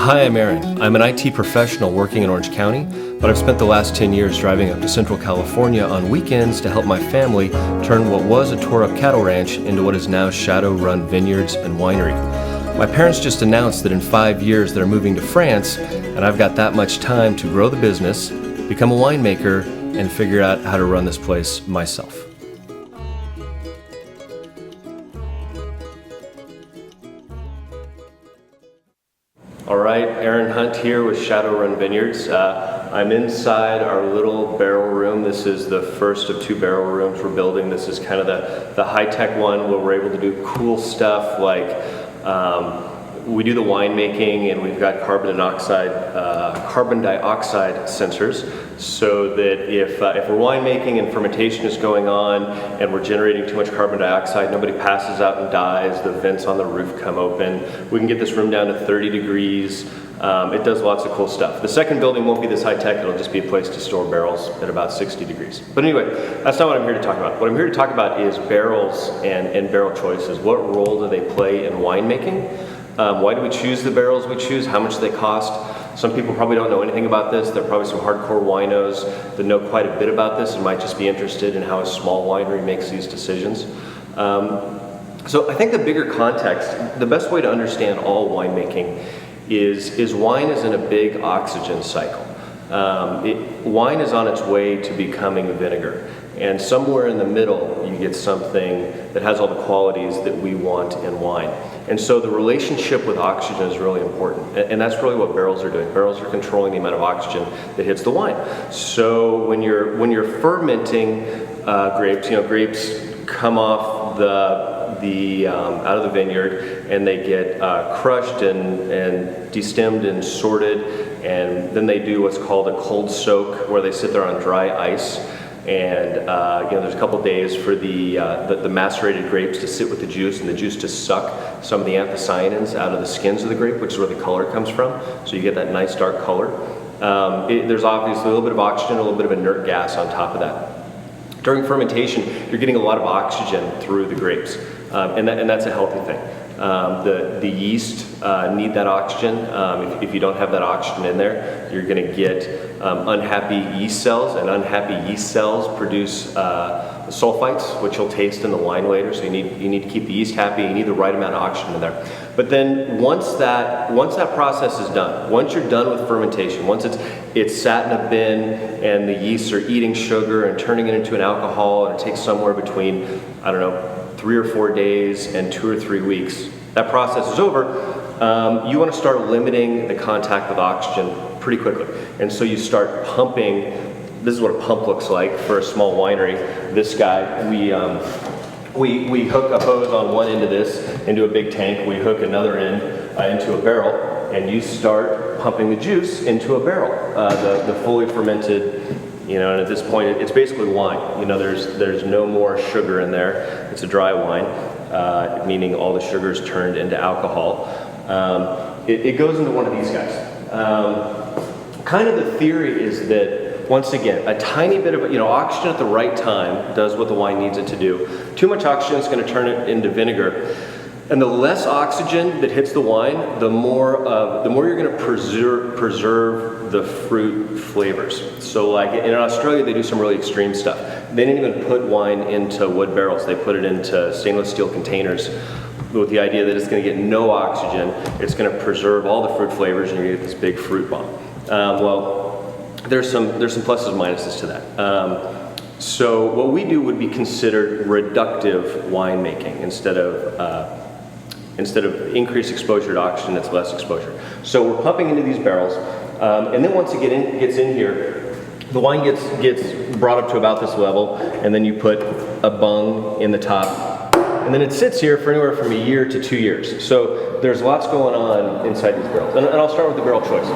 Hi, I'm Aaron. I'm an IT professional working in Orange County, but I've spent the last 10 years driving up to Central California on weekends to help my family turn what was a tore-up cattle ranch into what is now Run Vineyards and Winery. My parents just announced that in 5 years they're moving to France, and I've got that much time to grow the business, become a winemaker, and figure out how to run this place myself. All right, Aaron Hunt here with Run Vineyards. I'm inside our little barrel room. This is the first of 2 barrel rooms we're building. This is kind of the high-tech one where we're able to do cool stuff like we do the winemaking, and we've got carbon dioxide sensors, so that if we're winemaking and fermentation is going on and we're generating too much carbon dioxide, nobody passes out and dies, the vents on the roof come open. We can get this room down to 30 degrees. It does lots of cool stuff. The second building won't be this high tech, it'll just be a place to store barrels at about 60 degrees. But anyway, that's not what I'm here to talk about. What I'm here to talk about is barrels and barrel choices. What role do they play in winemaking? Why do we choose the barrels we choose? How much do they cost? Some people probably don't know anything about this. There are probably some hardcore winos that know quite a bit about this and might just be interested in how a small winery makes these decisions. So I think the bigger context, the best way to understand all winemaking is wine is in a big oxygen cycle. Wine is on its way to becoming vinegar. And somewhere in the middle, you get something that has all the qualities that we want in wine. And so the relationship with oxygen is really important. And that's really what barrels are doing. Barrels are controlling the amount of oxygen that hits the wine. So when you're fermenting grapes, grapes come off out of the vineyard, and they get crushed and destemmed and sorted, and then they do what's called a cold soak, where they sit there on dry ice. And there's a couple days for the macerated grapes to sit with the juice, and the juice to suck some of the anthocyanins out of the skins of the grape, which is where the color comes from. So you get that nice dark color. There's obviously a little bit of oxygen, a little bit of inert gas on top of that. During fermentation, you're getting a lot of oxygen through the grapes, and that's a healthy thing. The yeast need that oxygen. If you don't have that oxygen in there, you're going to get unhappy yeast cells, and unhappy yeast cells produce sulfites, which you'll taste in the wine later. So you need to keep the yeast happy. You need the right amount of oxygen in there. But then once that process is done, once you're done with fermentation, once it's sat in a bin and the yeasts are eating sugar and turning it into an alcohol, and it takes somewhere between 3 or 4 days and 2 or 3 weeks. That process is over. You want to start limiting the contact with oxygen pretty quickly. And so you start pumping. This is what a pump looks like for a small winery. This guy, we hook a hose on one end of this into a big tank. We hook another end into a barrel, and you start pumping the juice into a barrel. The fully fermented, and at this point, it's basically wine. There's no more sugar in there. It's a dry wine, meaning all the sugar is turned into alcohol. It goes into one of these guys. Kind of the theory is that, once again, a tiny bit of oxygen at the right time does what the wine needs it to do. Too much oxygen is going to turn it into vinegar. And the less oxygen that hits the wine, the more you're going to preserve the fruit flavors. So like in Australia, they do some really extreme stuff. They didn't even put wine into wood barrels. They put it into stainless steel containers with the idea that it's going to get no oxygen. It's going to preserve all the fruit flavors, and you get this big fruit bomb. There's some pluses and minuses to that. So what we do would be considered reductive winemaking instead of increased exposure to oxygen. It's less exposure. So we're pumping into these barrels, and then once it gets in here, the wine gets brought up to about this level, and then you put a bung in the top, and then it sits here for anywhere from a year to 2 years. So there's lots going on inside these barrels, and I'll start with the barrel choice.